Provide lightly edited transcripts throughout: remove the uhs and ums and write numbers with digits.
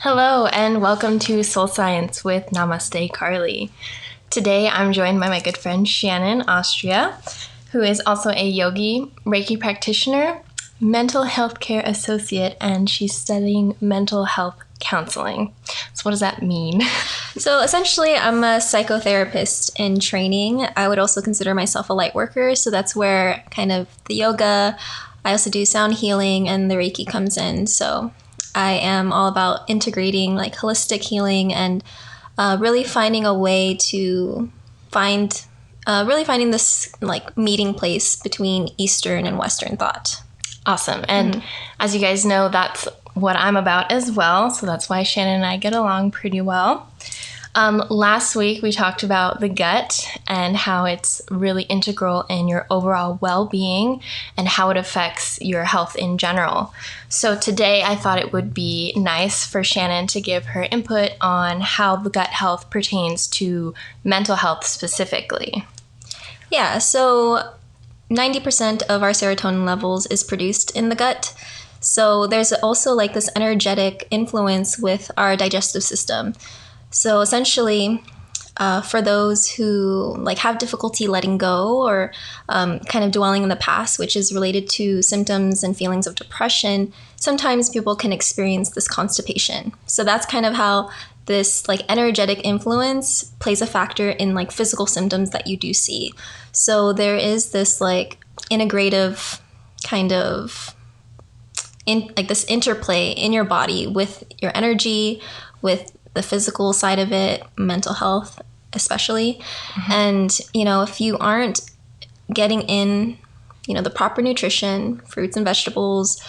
Hello, and welcome to Soul Science with Namaste, Carly. Today, I'm joined by my good friend Shannon, Austria, who is also a yogi, Reiki practitioner, mental health care associate, and she's studying mental health counseling. So what does that mean? So essentially, I'm a psychotherapist in training. I would also consider myself a light worker. So that's where kind of the yoga, I also do sound healing, and the Reiki comes in. So I am all about integrating like holistic healing and really finding a way to finding this like meeting place between Eastern and Western thought. Awesome. And as you guys know, that's what I'm about as well. So that's why Shannon and I get along pretty well. Last week, we talked about the gut and how it's really integral in your overall well-being and how it affects your health in general. So today, I thought it would be nice for Shannon to give her input on how the gut health pertains to mental health specifically. Yeah, so 90% of our serotonin levels is produced in the gut. So there's also like this energetic influence with our digestive system. So essentially, for those who like have difficulty letting go or kind of dwelling in the past, which is related to symptoms and feelings of depression, sometimes people can experience this constipation. So that's kind of how this like energetic influence plays a factor in like physical symptoms that you do see. So there is this like integrative kind of like this interplay in your body with your energy, with the physical side of it, mental health especially. And, if you aren't getting in, the proper nutrition, fruits and vegetables,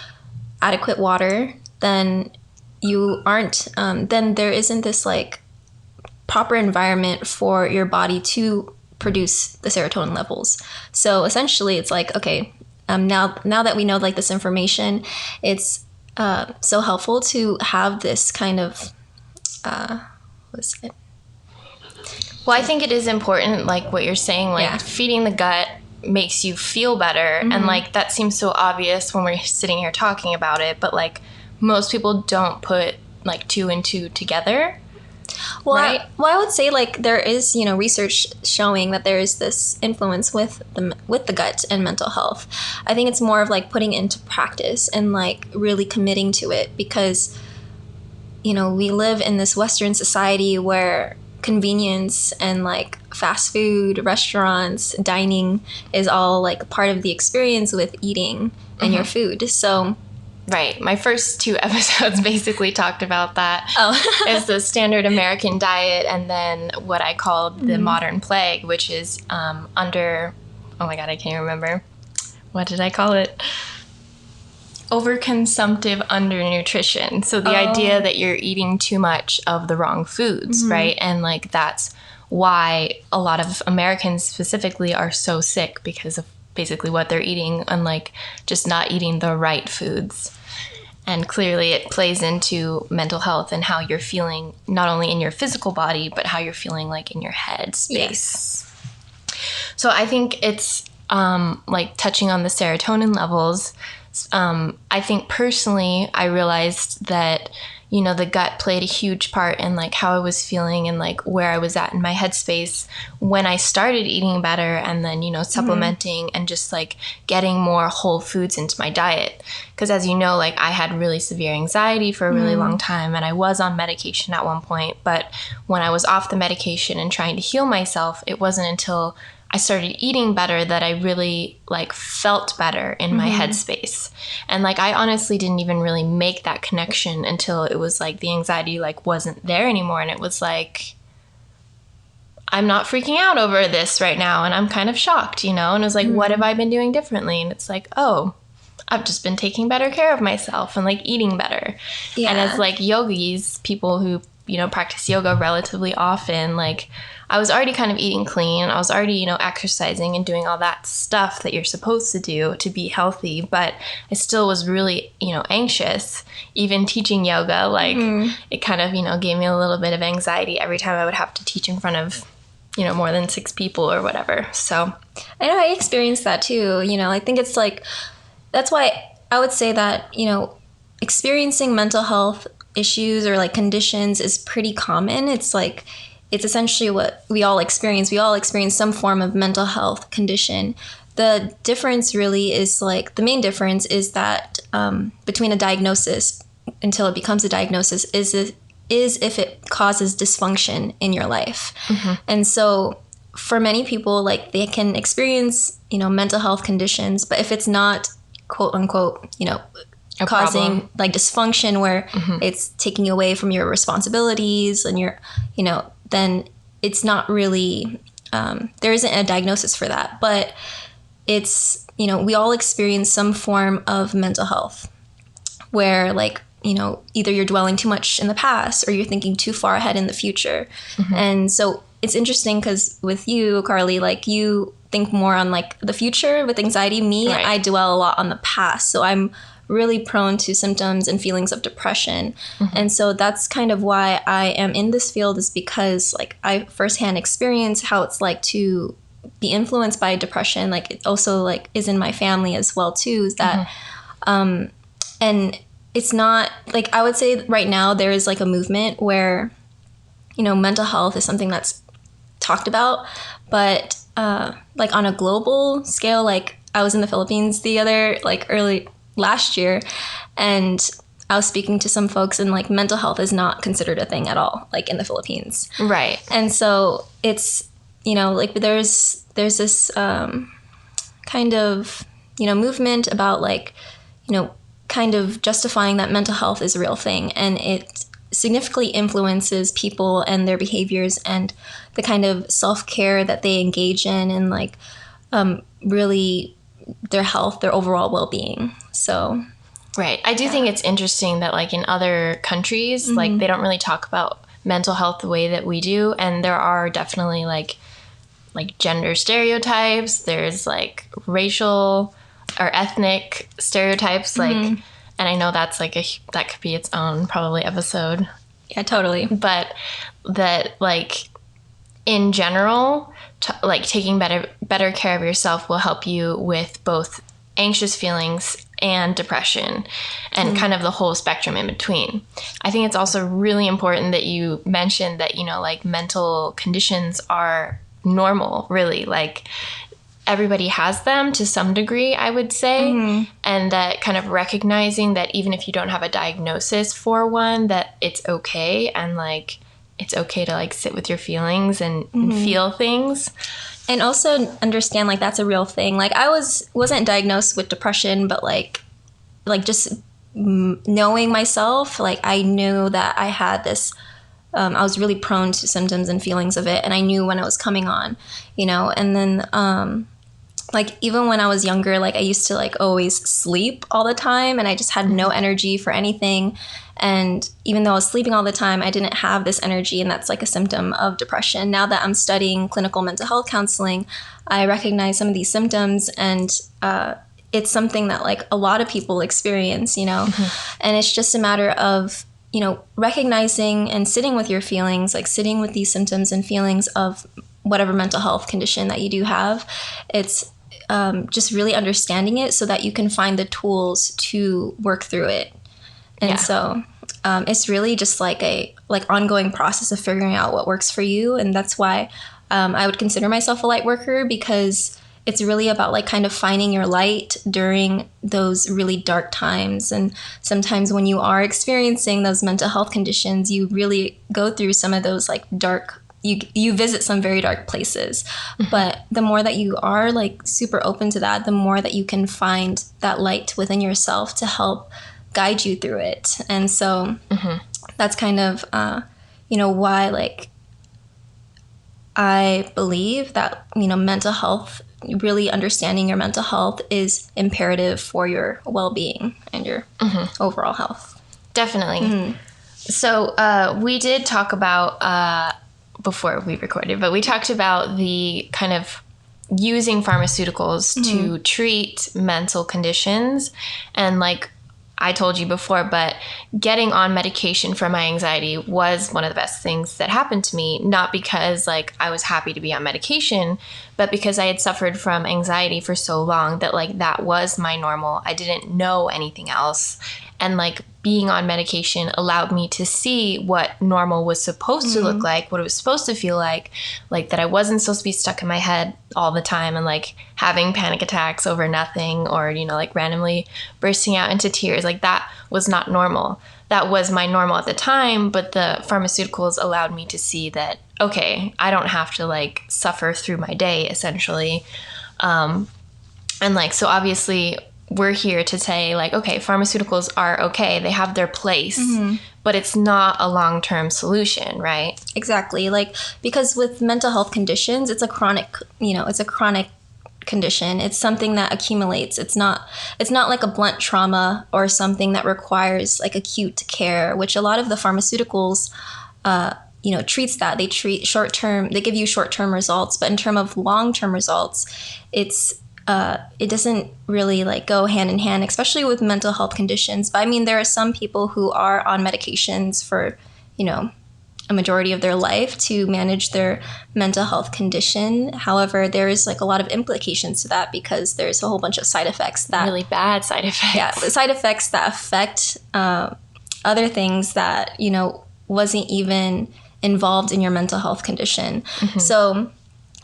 adequate water, then you aren't, then there isn't this like proper environment for your body to produce the serotonin levels. So essentially it's like, okay, now that we know like this information, it's so helpful to have this kind of what is it? Well, I think it is important, like what you're saying, like feeding the gut makes you feel better. And like that seems so obvious when we're sitting here talking about it, but like most people don't put like two and two together. Well, right? I would say like there is, research showing that there is this influence with the gut and mental health. I think it's more of like putting it into practice and like really committing to it because we live in this Western society where convenience and like fast food, restaurants, dining is all like part of the experience with eating and your food. So, right. My first two episodes basically talked about that. Oh. It's the standard American diet and then what I called the modern plague, which is oh my God, I can't remember. What did I call it? Overconsumptive undernutrition. So the idea that you're eating too much of the wrong foods, right? And like that's why a lot of Americans specifically are so sick because of basically what they're eating and like just not eating the right foods. And clearly it plays into mental health and how you're feeling not only in your physical body, but how you're feeling like in your head space. Yes. So I think it's like touching on the serotonin levels. I think personally, I realized that, the gut played a huge part in like how I was feeling and like where I was at in my headspace when I started eating better and then, supplementing and just like getting more whole foods into my diet. Because as you know, like I had really severe anxiety for a really long time and I was on medication at one point. But when I was off the medication and trying to heal myself, it wasn't until I started eating better that I really like felt better in my headspace. And like I honestly didn't even really make that connection until it was like the anxiety like wasn't there anymore. And it was like, I'm not freaking out over this right now. And I'm kind of shocked, And it was like, what have I been doing differently? And it's like, oh, I've just been taking better care of myself and like eating better. Yeah. And as like yogis, people who, practice yoga relatively often, like I was already kind of eating clean. I was already, exercising and doing all that stuff that you're supposed to do to be healthy. But I still was really, anxious. Even teaching yoga, like it kind of, gave me a little bit of anxiety every time I would have to teach in front of, more than 6 people or whatever. So I know I experienced that too. I think it's like, that's why I would say that, experiencing mental health issues or like conditions is pretty common. It's like, it's essentially what we all experience. We all experience some form of mental health condition. The difference really is like, the main difference is that between a diagnosis until it becomes a diagnosis is if it causes dysfunction in your life. And so for many people, like they can experience, mental health conditions, but if it's not quote unquote, causing problem. like dysfunction where it's taking you away from your responsibilities and your, then it's not really, there isn't a diagnosis for that. But it's, we all experience some form of mental health where like, either you're dwelling too much in the past or you're thinking too far ahead in the future. And so it's interesting because with you, Carly, like you think more on like the future with anxiety. Me, Right. I dwell a lot on the past. So I'm really prone to symptoms and feelings of depression. And so that's kind of why I am in this field, is because like I firsthand experience how it's like to be influenced by depression. Like it also like is in my family as well too, is that and it's not like, I would say right now there is like a movement where mental health is something that's talked about, but like on a global scale, like I was in the Philippines early last year, and I was speaking to some folks, and like mental health is not considered a thing at all, like in the Philippines. Right. And so it's, like there's this kind of, movement about like, kind of justifying that mental health is a real thing, and it significantly influences people and their behaviors and the kind of self-care that they engage in, and like really their health, their overall well-being. So Right. I do think it's interesting that like in other countries, like they don't really talk about mental health the way that we do. And there are definitely like gender stereotypes. There's like racial or ethnic stereotypes. Like, and I know that's like that could be its own probably episode. yeah, totally. But that like in general, like taking better care of yourself will help you with both anxious feelings and depression and kind of the whole spectrum in between. I think it's also really important that you mentioned that, like mental conditions are normal, really. Like everybody has them to some degree, I would say. And that kind of recognizing that even if you don't have a diagnosis for one, that it's okay. And like, it's okay to like sit with your feelings and feel things. And also understand like that's a real thing. Like I wasn't diagnosed with depression, but like just knowing myself, like I knew that I had this, I was really prone to symptoms and feelings of it. And I knew when it was coming on, and then, like even when I was younger, like I used to like always sleep all the time, and I just had no energy for anything. And even though I was sleeping all the time, I didn't have this energy, and that's like a symptom of depression. Now that I'm studying clinical mental health counseling, I recognize some of these symptoms, and it's something that like a lot of people experience, and it's just a matter of, recognizing and sitting with your feelings, like sitting with these symptoms and feelings of whatever mental health condition that you do have. It's just really understanding it so that you can find the tools to work through it. And so it's really just like a ongoing process of figuring out what works for you. And that's why I would consider myself a light worker, because it's really about like kind of finding your light during those really dark times. And sometimes when you are experiencing those mental health conditions, you really go through some of those like dark, you visit some very dark places. But the more that you are like super open to that, the more that you can find that light within yourself to help guide you through it. And so that's kind of, why like I believe that, mental health, really understanding your mental health is imperative for your well-being and your overall health. Definitely. So we did talk about, before we recorded, but we talked about the kind of using pharmaceuticals to treat mental conditions. And like I told you before, but getting on medication for my anxiety was one of the best things that happened to me, not because like I was happy to be on medication, but because I had suffered from anxiety for so long that like that was my normal. I didn't know anything else. And like being on medication allowed me to see what normal was supposed to look like, what it was supposed to feel like that I wasn't supposed to be stuck in my head all the time and like having panic attacks over nothing, or, you know, like randomly bursting out into tears. Like that was not normal. That was my normal at the time, but the pharmaceuticals allowed me to see that, okay, I don't have to like suffer through my day essentially. And like, so obviously we're here to say like, okay, pharmaceuticals are okay. They have their place, but it's not a long-term solution, right? Exactly. Like, because with mental health conditions, it's a chronic condition. It's something that accumulates. It's not like a blunt trauma or something that requires like acute care, which a lot of the pharmaceuticals, treats that. They treat short-term, they give you short-term results, but in terms of long-term results, it doesn't really like go hand in hand, especially with mental health conditions. But I mean, there are some people who are on medications for, a majority of their life to manage their mental health condition. However, there is like a lot of implications to that because there's a whole bunch of side effects that really bad side effects. Yeah, side effects that affect other things that, wasn't even involved in your mental health condition. So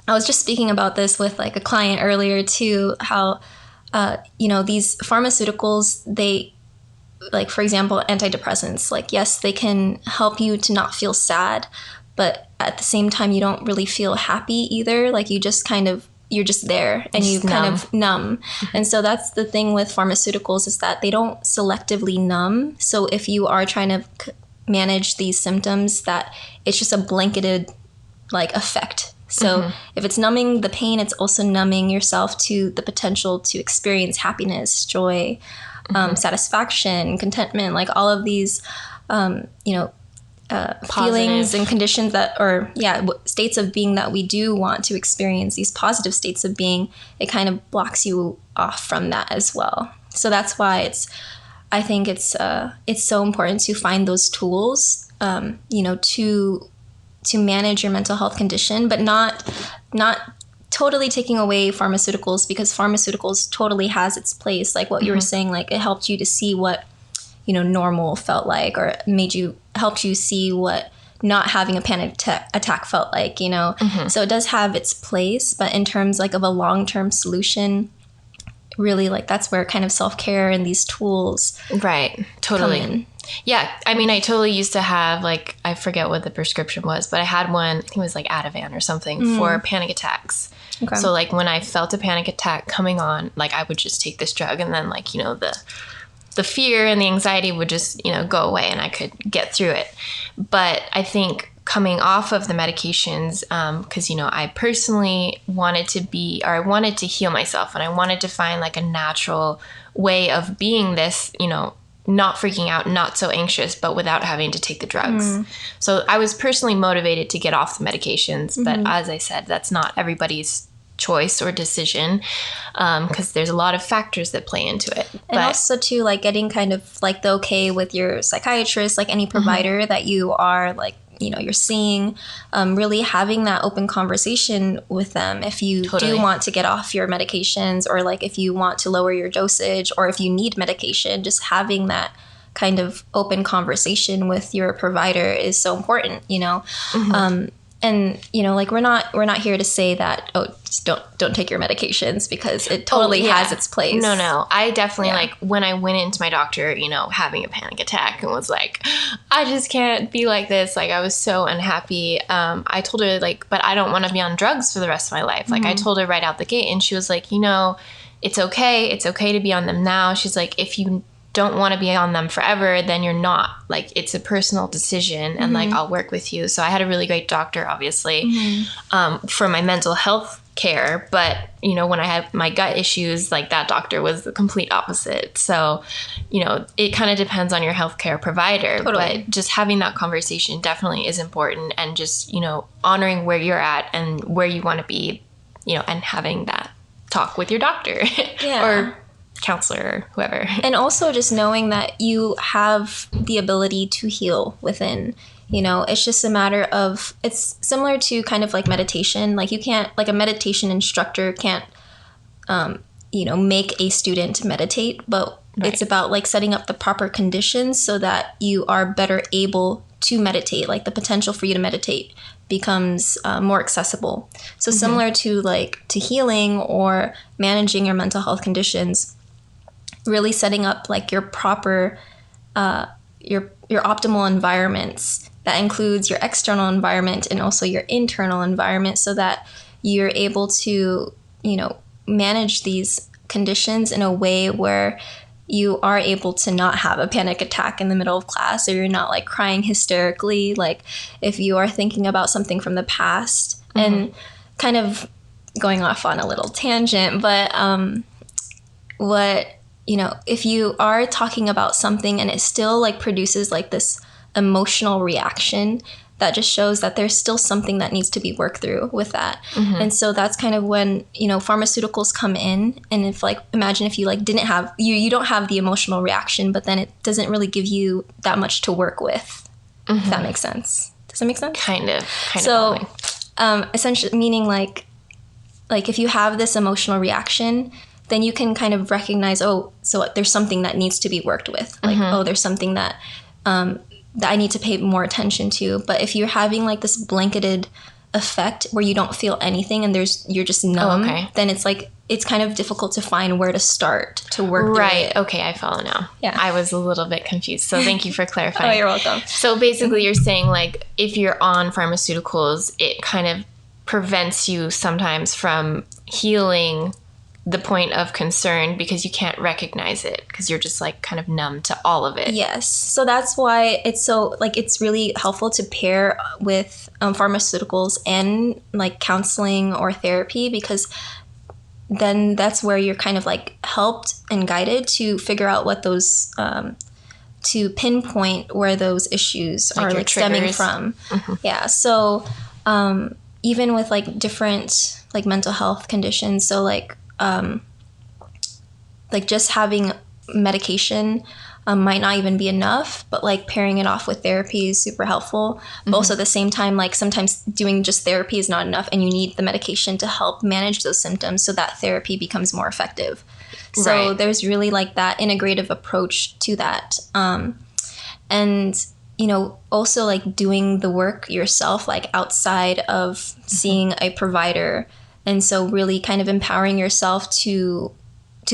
I was just speaking about this with like a client earlier too, how, these pharmaceuticals, they, like, for example, antidepressants, like, yes, they can help you to not feel sad, but at the same time, you don't really feel happy either. Like you're just there and you kind of numb. And so that's the thing with pharmaceuticals, is that they don't selectively numb. So if you are trying to manage these symptoms, that it's just a blanketed like effect. So if it's numbing the pain, it's also numbing yourself to the potential to experience happiness, joy, satisfaction, contentment, like all of these, feelings and conditions states of being that we do want to experience, these positive states of being. It kind of blocks you off from that as well. So that's why I think it's so important to find those tools, to manage your mental health condition, but not totally taking away pharmaceuticals, because pharmaceuticals totally has its place. Like what you were saying, like it helped you to see what, normal felt like, or helped you see what not having a panic attack felt like, So it does have its place, but in terms like of a long-term solution, really, like that's where kind of self-care and these tools totally come in. Yeah, I mean, I totally used to have, like, I forget what the prescription was, but I had one, I think it was like Ativan or something, for panic attacks. Okay. So, like, when I felt a panic attack coming on, like, I would just take this drug, and then, like, the fear and the anxiety would just, go away, and I could get through it. But I think coming off of the medications, because, I personally wanted to heal myself, and I wanted to find, like, a natural way of being this, not freaking out, not so anxious, but without having to take the drugs. So I was personally motivated to get off the medications. But as I said, that's not everybody's choice or decision, because there's a lot of factors that play into it. And also too, like getting kind of like the okay with your psychiatrist, like any provider that you are like, you're seeing, really having that open conversation with them if you do want to get off your medications, or like if you want to lower your dosage, or if you need medication, just having that kind of open conversation with your provider is so important, And like we're not here to say that, just don't take your medications, because it totally has its place. No. I definitely like when I went into my doctor, having a panic attack and was like, I just can't be like this. Like I was so unhappy. I told her like, but I don't want to be on drugs for the rest of my life. Like I told her right out the gate, and she was like, it's okay. It's okay to be on them now. She's like, if you don't want to be on them forever, then you're not. Like it's a personal decision, and like I'll work with you. So I had a really great doctor, obviously, for my mental health care. But when I had my gut issues, like that doctor was the complete opposite. So it kind of depends on your healthcare provider. Totally. But just having that conversation definitely is important, and just honoring where you're at and where you want to be, and having that talk with your doctor or counselor or whoever. And also just knowing that you have the ability to heal within. It's just a matter of, it's similar to kind of like meditation. Like you can't, like a meditation instructor can't, make a student meditate, but It's about like setting up the proper conditions so that you are better able to meditate. Like the potential for you to meditate becomes more accessible. So similar to like to healing or managing your mental health conditions, really setting up like your proper your optimal environments. That includes your external environment and also your internal environment, so that you're able to, you know, manage these conditions in a way where you are able to not have a panic attack in the middle of class, or you're not like crying hysterically, like if you are thinking about something from the past. And kind of going off on a little tangent, but what, you know, if you are talking about something and it still like produces like this emotional reaction, that just shows that there's still something that needs to be worked through with that. And so that's kind of when, you know, pharmaceuticals come in. And if like, imagine if you like didn't have, you don't have the emotional reaction, but then it doesn't really give you that much to work with, if that makes sense. Does that make sense? Kind of. So essentially meaning like if you have this emotional reaction, then you can kind of recognize, oh, so there's something that needs to be worked with. Like, oh, there's something that that I need to pay more attention to. But if you're having like this blanketed effect where you don't feel anything and you're just numb, then it's like it's kind of difficult to find where to start to work through it. Okay, I follow now. Yeah. I was a little bit confused. So thank you for clarifying. Oh, you're welcome. So basically you're saying like if you're on pharmaceuticals, it kind of prevents you sometimes from healing the point of concern because you can't recognize it because you're just like kind of numb to all of it. Yes. So that's why it's so like it's really helpful to pair with pharmaceuticals and like counseling or therapy, because then that's where you're kind of like helped and guided to figure out what those to pinpoint where those issues are like stemming from. Yeah. So even with like different like mental health conditions, so like just having medication might not even be enough, but like pairing it off with therapy is super helpful. But also at the same time, like sometimes doing just therapy is not enough and you need the medication to help manage those symptoms so that therapy becomes more effective. So there's really like that integrative approach to that. And, you know, also like doing the work yourself, like outside of seeing a provider. And so really kind of empowering yourself to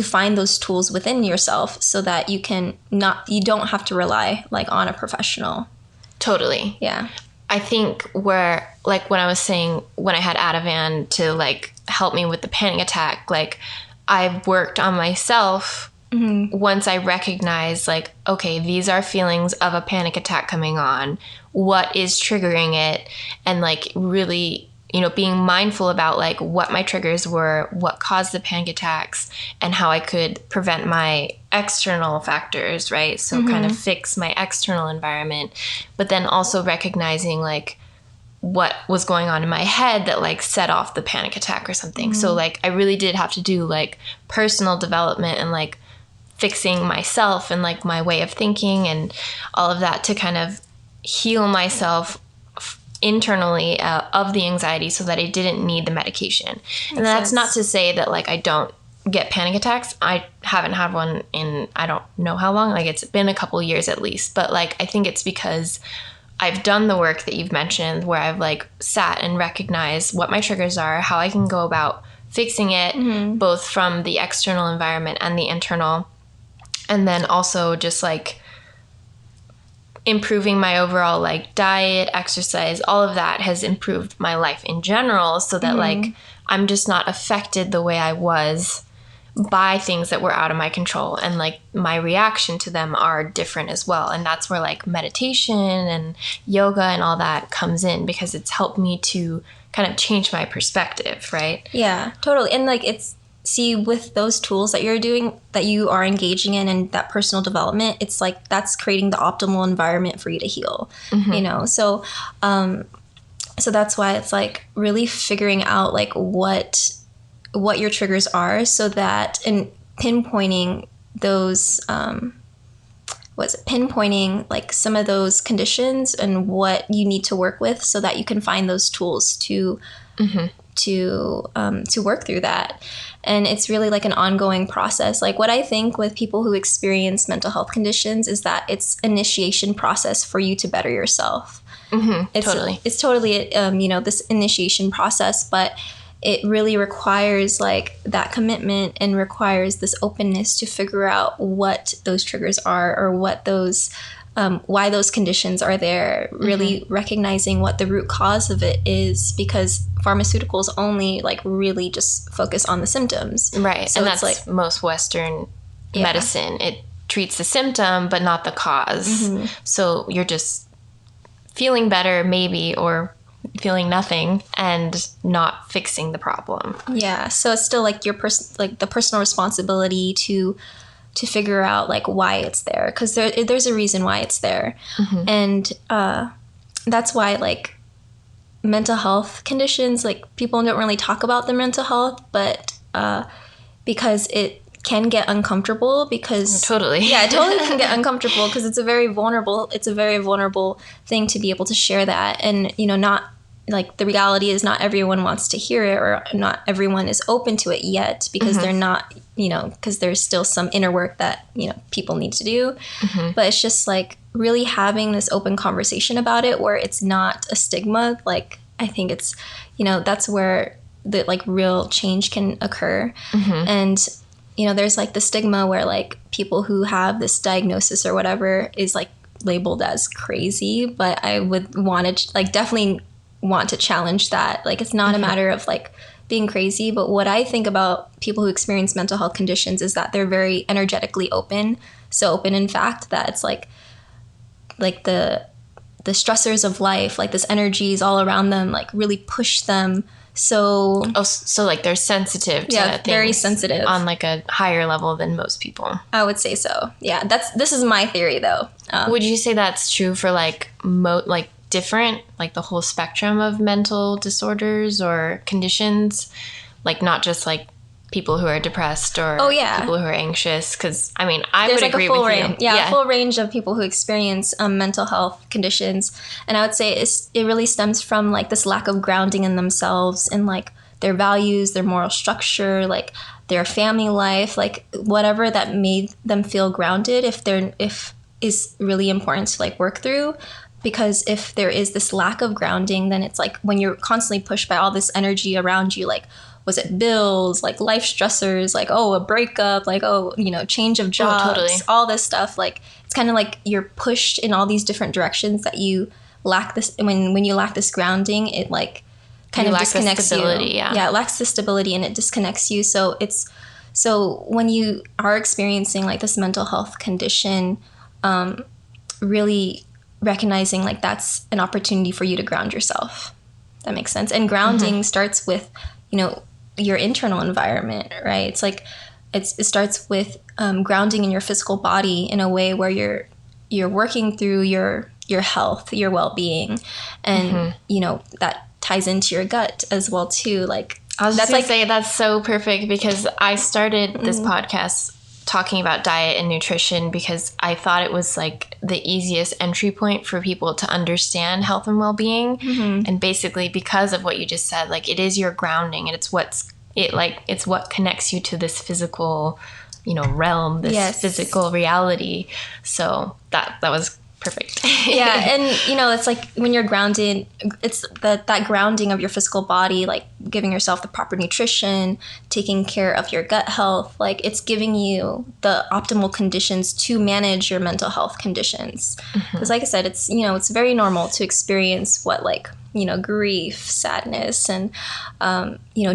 find those tools within yourself so that you don't have to rely like on a professional. Totally. Yeah. I think where like when I was saying when I had Ativan to like help me with the panic attack, like I've worked on myself once I recognize like, okay, these are feelings of a panic attack coming on. What is triggering it? And like really, you know, being mindful about like what my triggers were, what caused the panic attacks, and how I could prevent my external factors, right? So kind of fix my external environment, but then also recognizing like what was going on in my head that like set off the panic attack or something. So like I really did have to do like personal development and like fixing myself and like my way of thinking and all of that to kind of heal myself internally of the anxiety so that I didn't need the medication. And that's not to say that like I don't get panic attacks. I haven't had one in I don't know how long, like it's been a couple years at least, but like I think it's because I've done the work that you've mentioned where I've like sat and recognized what my triggers are, how I can go about fixing it both from the external environment and the internal, and then also just like improving my overall like diet, exercise, all of that has improved my life in general so that like I'm just not affected the way I was by things that were out of my control, and like my reaction to them are different as well. And that's where like meditation and yoga and all that comes in, because it's helped me to kind of change my perspective, right? Yeah, totally. And like see, with those tools that you're doing, that you are engaging in and that personal development, it's like that's creating the optimal environment for you to heal, you know? So, so that's why it's like really figuring out like what your triggers are, so that, and pinpointing those, pinpointing like some of those conditions and what you need to work with so that you can find those tools to work through that. And it's really like an ongoing process. Like what I think with people who experience mental health conditions is that it's initiation process for you to better yourself. It's totally this initiation process, but it really requires like that commitment and requires this openness to figure out what those triggers are, or what those why those conditions are there, really recognizing what the root cause of it is, because pharmaceuticals only like really just focus on the symptoms. Right. So and it's that's like most Western medicine. It treats the symptom, but not the cause. So you're just feeling better maybe, or feeling nothing and not fixing the problem. Yeah. So it's still like the personal responsibility to figure out like why it's there, because there's a reason why it's there. And that's why like mental health conditions, like people don't really talk about the mental health, but because it can get uncomfortable, because it totally can get uncomfortable, because it's a very vulnerable thing to be able to share that. And not like, the reality is not everyone wants to hear it, or not everyone is open to it yet, because they're not, because there's still some inner work that, people need to do. But it's just like really having this open conversation about it, where it's not a stigma. Like, I think it's, that's where the like real change can occur. And, there's like the stigma where like people who have this diagnosis or whatever is like labeled as crazy. But I would want to like definitely want to challenge that. Like, it's not a matter of like being crazy, but what I think about people who experience mental health conditions is that they're very energetically open. So open, in fact, that it's like the stressors of life, like this energy is all around them, like really push them. So like they're sensitive to things, very sensitive on like a higher level than most people. I would say so. Yeah, this is my theory though. Would you say that's true for like different, like the whole spectrum of mental disorders or conditions, like not just like people who are depressed or people who are anxious? Because I mean, There's would like agree a full with range. you. A full range of people who experience mental health conditions, and I would say it really stems from like this lack of grounding in themselves and like their values, their moral structure, like their family life, like whatever that made them feel grounded. If is really important to like work through. Because if there is this lack of grounding, then it's like when you're constantly pushed by all this energy around you, like, was it bills, like life stressors, like, a breakup, like, change of jobs, all this stuff. Like, it's kind of like you're pushed in all these different directions that you lack this. When you lack this grounding, it like kind of disconnects you. Yeah, it lacks the stability and it disconnects you. So when you are experiencing like this mental health condition, really recognizing like that's an opportunity for you to ground yourself. That makes sense. And grounding starts with, your internal environment, right? It's like it starts with grounding in your physical body in a way where you're working through your health, your well-being, and that ties into your gut as well too. Like, I was just gonna say that's so perfect, because I started this podcast talking about diet and nutrition because I thought it was like the easiest entry point for people to understand health and well-being. And basically, because of what you just said, like, it is your grounding, and it's what connects you to this physical, realm, this physical reality. So that was perfect. Yeah. And it's like when you're grounded, it's that grounding of your physical body, like giving yourself the proper nutrition, taking care of your gut health, like it's giving you the optimal conditions to manage your mental health conditions. Because like I said, it's it's very normal to experience grief, sadness, and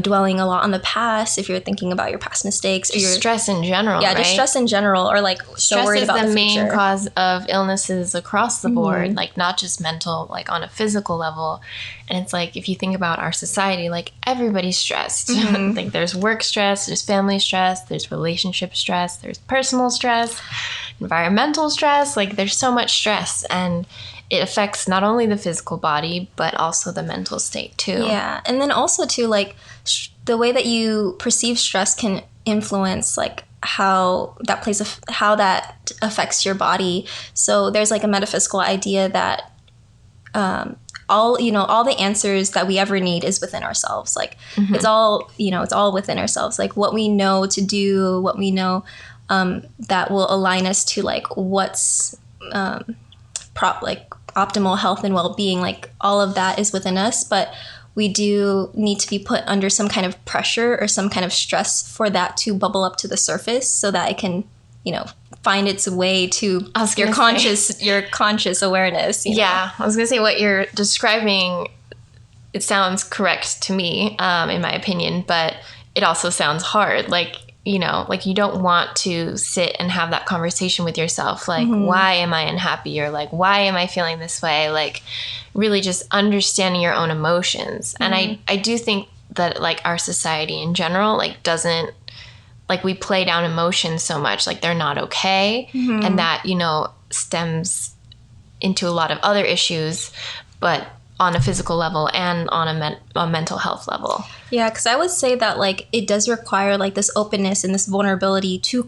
dwelling a lot on the past if you're thinking about your past mistakes, or your stress in general. Yeah, just stress in general, or like so worried about the future. Stress is the main cause of illnesses across the board, like not just mental, like on a physical level. And it's like, if you think about our society, like everybody's stressed. Like there's work stress, there's family stress, there's relationship stress, there's personal stress, environmental stress. Like there's so much stress, and it affects not only the physical body, but also the mental state too. Yeah. And then also too, like the way that you perceive stress can influence like how that affects your body. So there's like a metaphysical idea that all the answers that we ever need is within ourselves. Like it's all, it's all within ourselves. Like what we know to do, what we know that will align us to like what's like optimal health and well-being, like all of that is within us. But we do need to be put under some kind of pressure or some kind of stress for that to bubble up to the surface so that it can, find its way to your conscious awareness. Yeah, I was gonna say what you're describing, it sounds correct to me, in my opinion, but it also sounds hard. Like, like you don't want to sit and have that conversation with yourself. Like, why am I unhappy? Or like, why am I feeling this way? Like really just understanding your own emotions. And I do think that like our society in general, like doesn't, like we play down emotions so much, like they're not okay. And that, stems into a lot of other issues, but on a physical level and on a mental health level. Yeah, because I would say that like it does require like this openness and this vulnerability to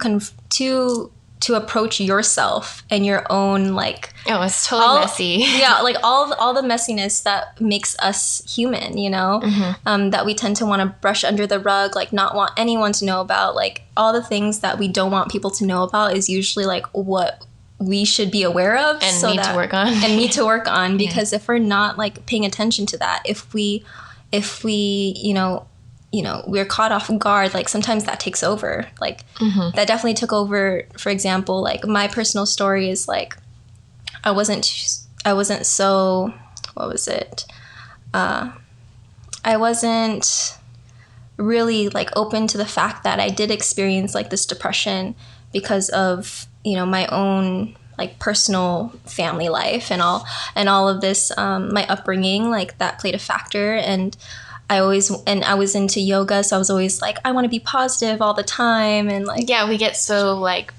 approach yourself and your own like. Oh, it's totally messy. Yeah, like all the messiness that makes us human, that we tend to want to brush under the rug, like not want anyone to know about. Like all the things that we don't want people to know about is usually like what we should be aware of and need to work on. Because if we're not like paying attention to that, if we we're caught off guard, like sometimes that takes over. Like that definitely took over. For example, like my personal story is like I wasn't so, what was it? I wasn't really like open to the fact that I did experience like this depression because of my own like personal family life and all of this, my upbringing, like that played a factor. And I was into yoga, so I was always like, I want to be positive all the time. And like, yeah, we get so like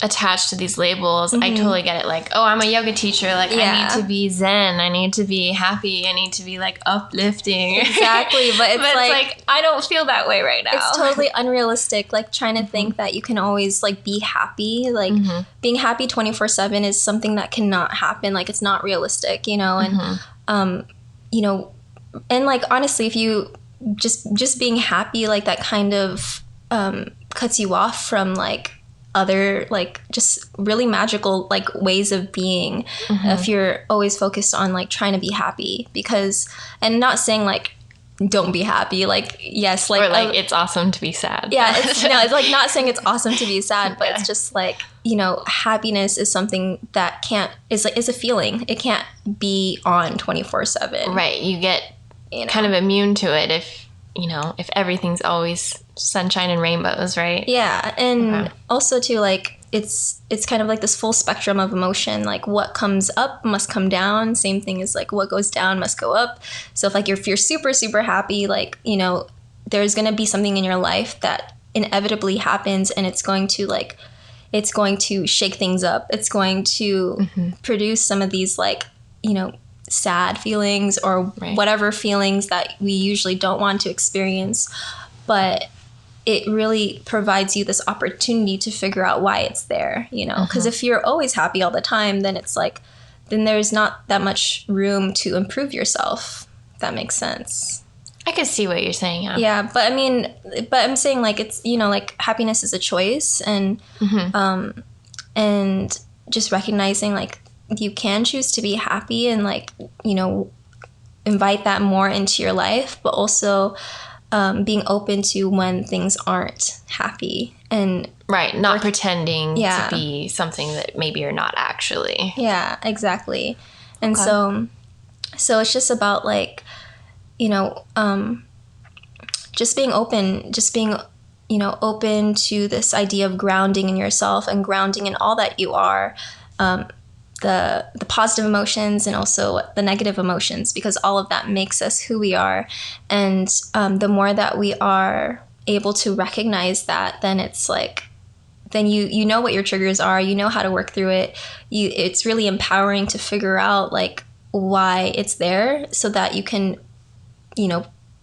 attached to these labels. I totally get it. Like, oh, I'm a yoga teacher. Like, I need to be zen. I need to be happy. I need to be like uplifting. Exactly. But it's like, I don't feel that way right now. It's totally unrealistic. Like trying to think that you can always like be happy. Like being happy 24/7 is something that cannot happen. Like it's not realistic, and, and like, honestly, if you just being happy, like that kind of cuts you off from like other like just really magical like ways of being if you're always focused on like trying to be happy. Because, and not saying like don't be happy, like yes, like, or like it's awesome to be sad. Yeah, it's like not saying it's awesome to be sad, but it's just like, happiness is something that is a feeling. It can't be on 24/7. Right, you get kind of immune to it if everything's always sunshine and rainbows, right? Yeah, and also too, like it's kind of like this full spectrum of emotion. Like what comes up must come down. Same thing as like what goes down must go up. So if you're super super happy, like there's gonna be something in your life that inevitably happens, and it's going to shake things up. It's going to produce some of these like sad feelings or whatever feelings that we usually don't want to experience, but it really provides you this opportunity to figure out why it's there, because if you're always happy all the time, then it's like, then there's not that much room to improve yourself, if that makes sense. I could see what you're saying. Yeah, but I'm saying like it's, like happiness is a choice, and and just recognizing like you can choose to be happy and like, invite that more into your life, but also being open to when things aren't happy and not pretending to be something that maybe you're not actually. Yeah, exactly. And so it's just about like, just being open, open to this idea of grounding in yourself and grounding in all that you are. The positive emotions and also the negative emotions, because all of that makes us who we are. And the more that we are able to recognize that, then it's like, then you know what your triggers are, you know how to work through it. It's really empowering to figure out like why it's there, so that you can,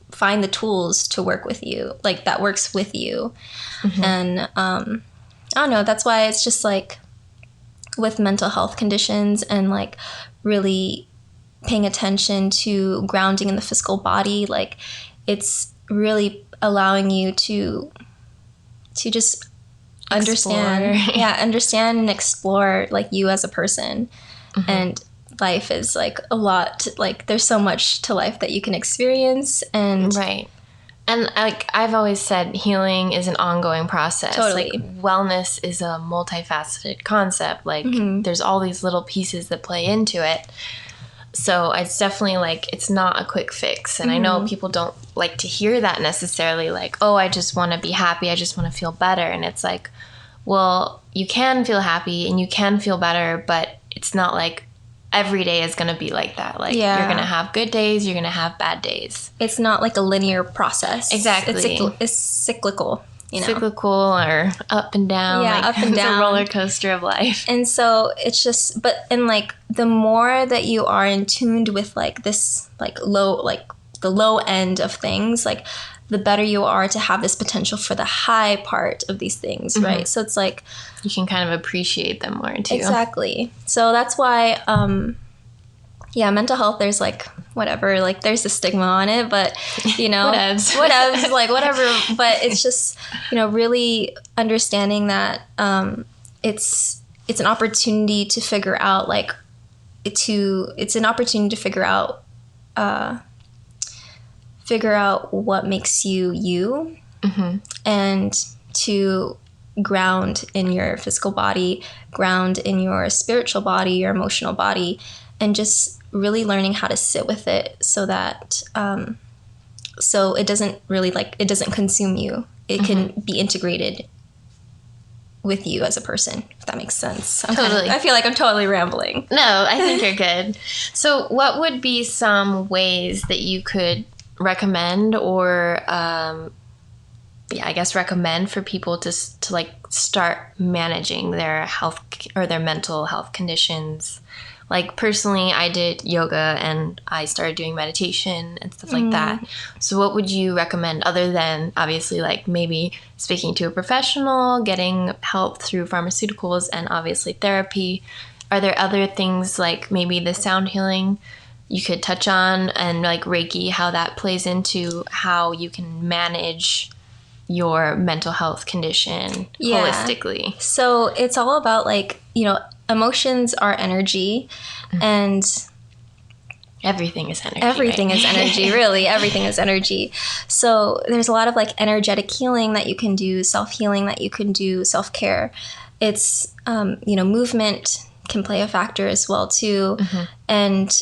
find the tools to work with you, like that works with you. And I don't know, that's why it's just like with mental health conditions and like really paying attention to grounding in the physical body, like it's really allowing you to just understand understand and explore like you as a person. And life is like a lot, like there's so much to life that you can experience. And right. And like I've always said, healing is an ongoing process. Totally. Like wellness is a multifaceted concept. Like there's all these little pieces that play into it. So it's definitely like, it's not a quick fix. And I know people don't like to hear that necessarily, like, oh, I just want to be happy. I just want to feel better. And it's like, well, you can feel happy and you can feel better, but it's not like every day is going to be like that. Like you're going to have good days, you're going to have bad days. It's not like a linear process. Exactly. It's cyclical, you know? Cyclical or up and down. Yeah, like, up and down. It's a roller coaster of life. And so it's just, and like the more that you are in tuned with like this, like the low end of things, like the better you are to have this potential for the high part of these things, right? So it's like, you can kind of appreciate them more too. Exactly. So that's why, mental health, there's like, whatever, like there's a stigma on it, but you know, whatevs, like whatever, but it's just, you know, really understanding that, it's an opportunity to figure out like, it's an opportunity to figure out what makes you, and to ground in your physical body, ground in your spiritual body, your emotional body, and just really learning how to sit with it so that so it doesn't really it doesn't consume you. It can be integrated with you as a person, if that makes sense. I feel like I'm totally rambling. No, I think you're good. So what would be some ways that you could recommend or recommend for people to like start managing their health or their mental health conditions? Like personally, I did yoga and I started doing meditation and stuff like that. So what would you recommend other than obviously like maybe speaking to a professional, getting help through pharmaceuticals and obviously therapy? Are there other things like maybe the sound healing you could touch on, and like Reiki, how that plays into how you can manage your mental health condition holistically? So it's all about like, you know, emotions are energy, and everything is energy. Everything right? is energy, really. Everything is energy. So there's a lot of like energetic healing that you can do, self-healing that you can do, self-care. It's, you know, movement can play a factor as well too. And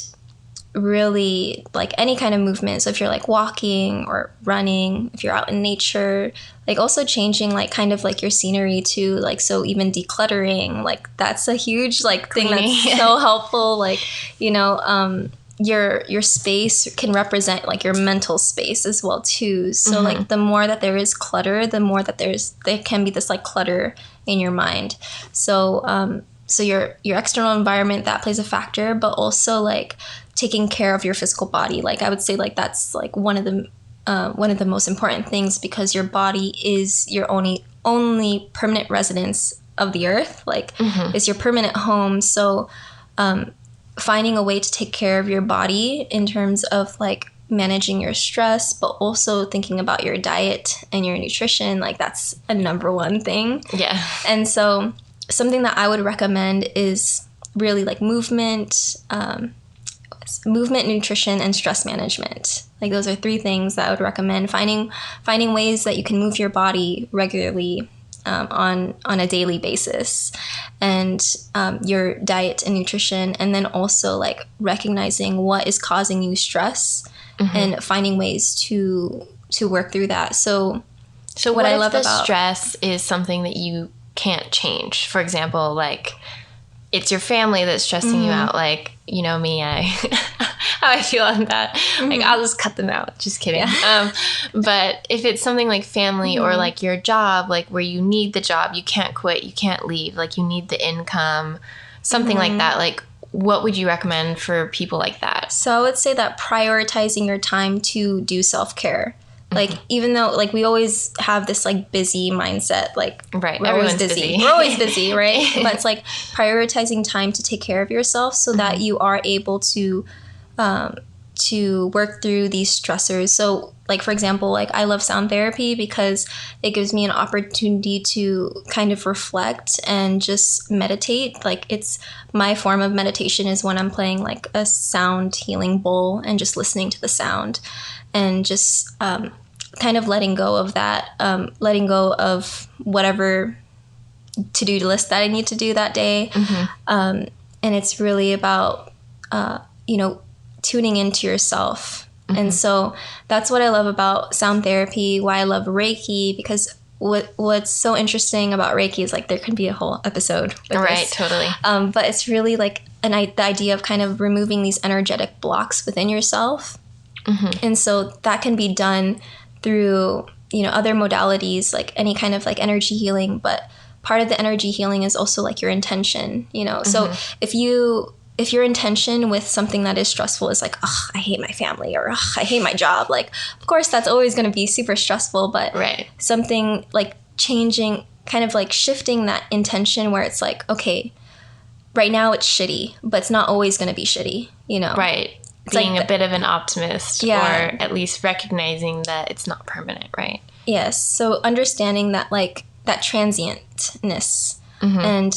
really like any kind of movement. So if you're like walking or running, if you're out in nature, like also changing like kind of like your scenery too, like so even decluttering, like that's a huge like thing that's so helpful. Like, you know, your space can represent like your mental space as well too. So like the more that there is clutter, the more that there can be this like clutter in your mind. So so your external environment, that plays a factor, but also like taking care of your physical body. Like I would say like that's like one of the most important things, because your body is your only permanent residence of the earth. Like it's your permanent home. So finding a way to take care of your body in terms of like managing your stress, but also thinking about your diet and your nutrition, like that's a number one thing. Yeah. And so something that I would recommend is really like movement, nutrition, and stress management. Like those are three things that I would recommend. Finding ways that you can move your body regularly on a daily basis, and your diet and nutrition, and then also like recognizing what is causing you stress and finding ways to work through that. So what I love about stress is something that you can't change. For example, like it's your family that's stressing you out. Like, you know me, how I feel on that. Like, I'll just cut them out. Just kidding. Yeah. But if it's something like family or like your job, like where you need the job, you can't quit, you can't leave, like you need the income, something like that. Like, what would you recommend for people like that? So I would say that prioritizing your time to do self-care. Like, even though, like, we always have this, like, busy mindset, like, right. We're always busy. We're always busy, right? But it's, like, prioritizing time to take care of yourself so that you are able to to work through these stressors. So like, for example, like I love sound therapy because it gives me an opportunity to kind of reflect and just meditate. Like it's my form of meditation is when I'm playing like a sound healing bowl and just listening to the sound and just kind of letting go of that, letting go of whatever to-do list that I need to do that day. And it's really about, tuning into yourself. And so that's what I love about sound therapy, why I love Reiki, because what's so interesting about Reiki is like there could be a whole episode with Right, this. totally. But it's really like the idea of kind of removing these energetic blocks within yourself. And so that can be done through, other modalities, like any kind of like energy healing. But part of the energy healing is also like your intention, So if your intention with something that is stressful is like, oh, I hate my family, or oh, I hate my job, like, of course, that's always going to be super stressful. But something like changing, kind of like shifting that intention where it's like, okay, right now it's shitty, but it's not always going to be shitty, Right. It's being like a bit of an optimist, or at least recognizing that it's not permanent, right? Yes. So understanding that, like, that transientness and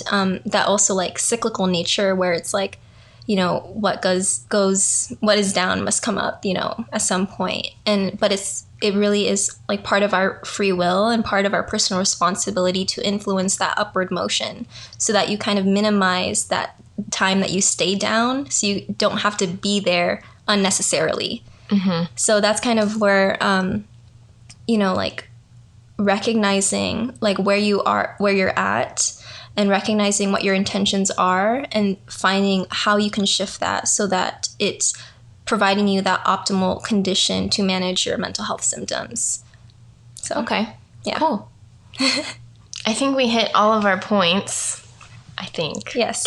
that also like cyclical nature where it's like, what goes, what is down must come up, at some point. But it really is like part of our free will and part of our personal responsibility to influence that upward motion so that you kind of minimize that time that you stay down so you don't have to be there unnecessarily. So that's kind of where, like recognizing like where you're at and recognizing what your intentions are and finding how you can shift that so that it's providing you that optimal condition to manage your mental health symptoms. So, okay. Yeah. Cool. I think we hit all of our points. I think. Yes.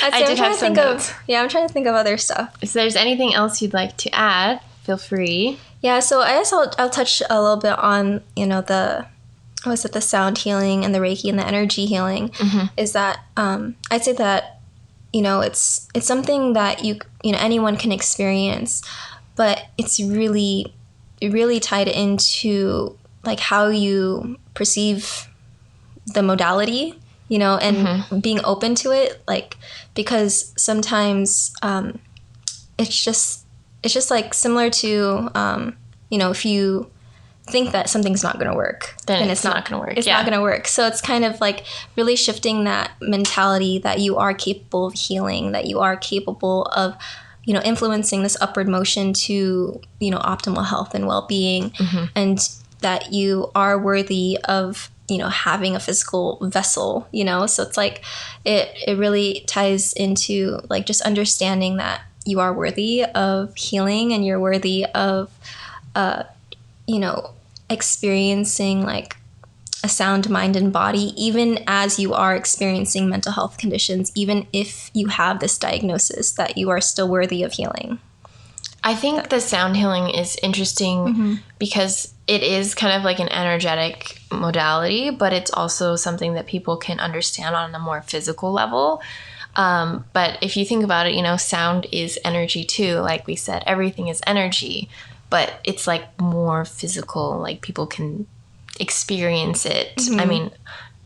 I did have some notes. I'm trying to think of other stuff. If there's anything else you'd like to add, feel free. Yeah, so I guess I'll touch a little bit on, the sound healing and the Reiki and the energy healing. Is that I'd say that, it's something that anyone can experience, but it's really, really tied into like how you perceive the modality, and being open to it, like, because sometimes it's just like similar to, if you think that something's not going to work, then it's not going to work. It's not going to work. So it's kind of like really shifting that mentality that you are capable of healing, that you are capable of, influencing this upward motion to, optimal health and well-being, and that you are worthy of, having a physical vessel, so it's like, it really ties into like just understanding that you are worthy of healing and you're worthy of, experiencing like a sound mind and body, even as you are experiencing mental health conditions, even if you have this diagnosis, that you are still worthy of healing. I think the sound healing is interesting because it is kind of like an energetic modality, but it's also something that people can understand on a more physical level. But if you think about it, sound is energy too. Like we said, everything is energy, but it's like more physical, like people can experience it. I mean,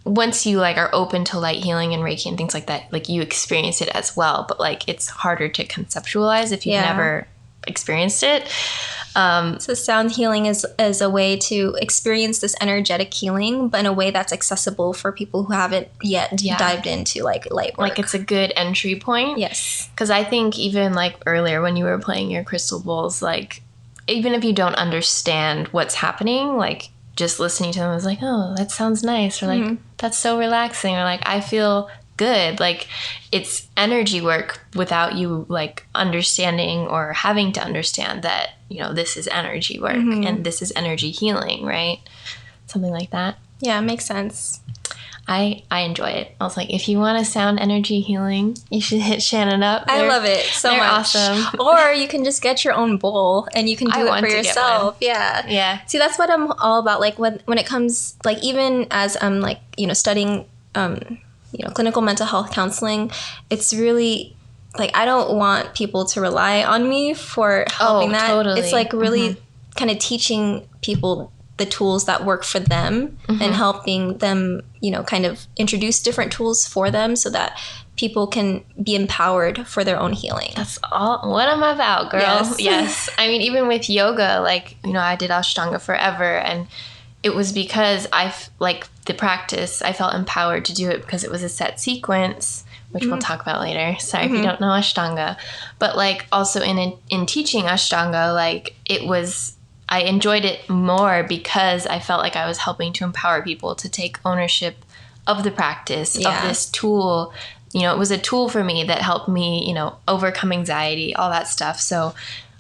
once you like are open to light healing and Reiki and things like that, like you experience it as well, but like it's harder to conceptualize if you've never experienced it. So sound healing is a way to experience this energetic healing, but in a way that's accessible for people who haven't yet dived into like light work. Like it's a good entry point. Yes. Because I think even like earlier when you were playing your crystal bowls, like even if you don't understand what's happening, like just listening to them is like, oh, that sounds nice, or like that's so relaxing, or like I feel good. Like it's energy work without you like understanding or having to understand that, this is energy work and this is energy healing, right? Something like that. Yeah, it makes sense. I enjoy it. I was like, if you want to sound energy healing, you should hit Shannon up. I love it so they're much. Awesome. Or you can just get your own bowl and you can do it for yourself. Yeah. Yeah. See, that's what I'm all about. Like when it comes, like even as I'm like, studying, clinical mental health counseling, it's really like, I don't want people to rely on me for helping that. Totally. It's like really kind of teaching people the tools that work for them and helping them, you know, kind of introduce different tools for them so that people can be empowered for their own healing. That's all what I'm about, girl. Yes. I mean, even with yoga, like, you know, I did Ashtanga forever, and it was because like the practice, I felt empowered to do it because it was a set sequence, which we'll talk about later. Sorry if you don't know Ashtanga. But like also in teaching Ashtanga, like I enjoyed it more because I felt like I was helping to empower people to take ownership of the practice, of this tool. You know, it was a tool for me that helped me, you know, overcome anxiety, all that stuff. So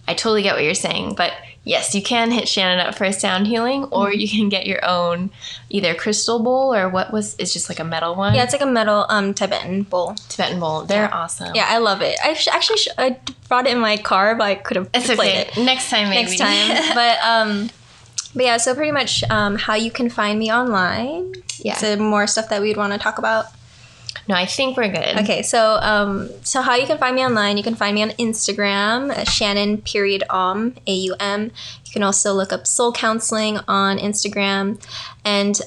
I totally get what you're saying. But yes, you can hit Shannon up for sound healing, or you can get your own either crystal bowl or it's just like a metal one. Yeah, it's like a metal Tibetan bowl. They're awesome. Yeah, I love it. I brought it in my car, but I could have played it. Next time, maybe. Next time. But yeah, so pretty much how you can find me online. Yeah. So more stuff that we'd want to talk about. No, I think we're good. Okay, so how you can find me online, you can find me on Instagram, Shannon AUM. You can also look up Soul Counseling on Instagram. And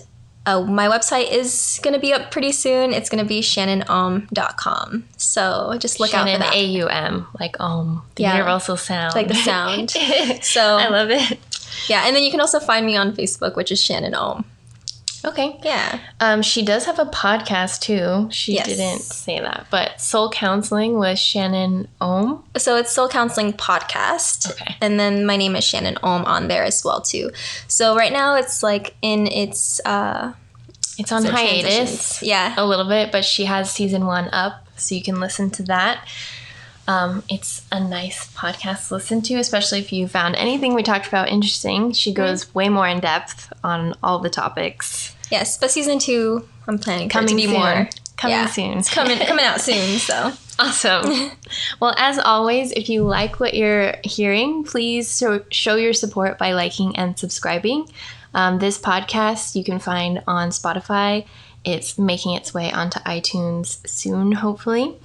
my website is going to be up pretty soon. It's going to be shannonom.com. So just look out for that. Shannon AUM, like the universal sound. Like the sound. So I love it. Yeah, and then you can also find me on Facebook, which is Shannon Om. Okay. Yeah. She does have a podcast too. She didn't say that, but Soul Counseling with Shannon Om. So it's Soul Counseling Podcast. Okay. And then my name is Shannon Om on there as well too. So right now it's like in its on hiatus. Yeah. A little bit, but she has season 1 up, so you can listen to that. It's a nice podcast to listen to, especially if you found anything we talked about interesting. She goes way more in depth on all the topics. Yes, but season 2, I'm planning for it to Coming be soon. more. Coming soon. It's coming out soon, so. Awesome. Well, as always, if you like what you're hearing, please show your support by liking and subscribing. This podcast you can find on Spotify. It's making its way onto iTunes soon, hopefully.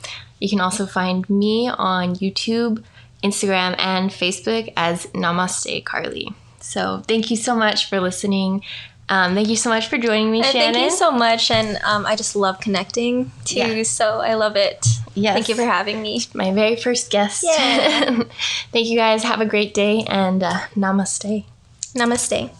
You can also find me on YouTube, Instagram, and Facebook as Namaste Carly. So thank you so much for listening. Thank you so much for joining me, Shannon. Thank you so much, and I just love connecting too, so I love it. Yes. Thank you for having me. My very first guest. Yeah. Thank you guys. Have a great day, and namaste. Namaste.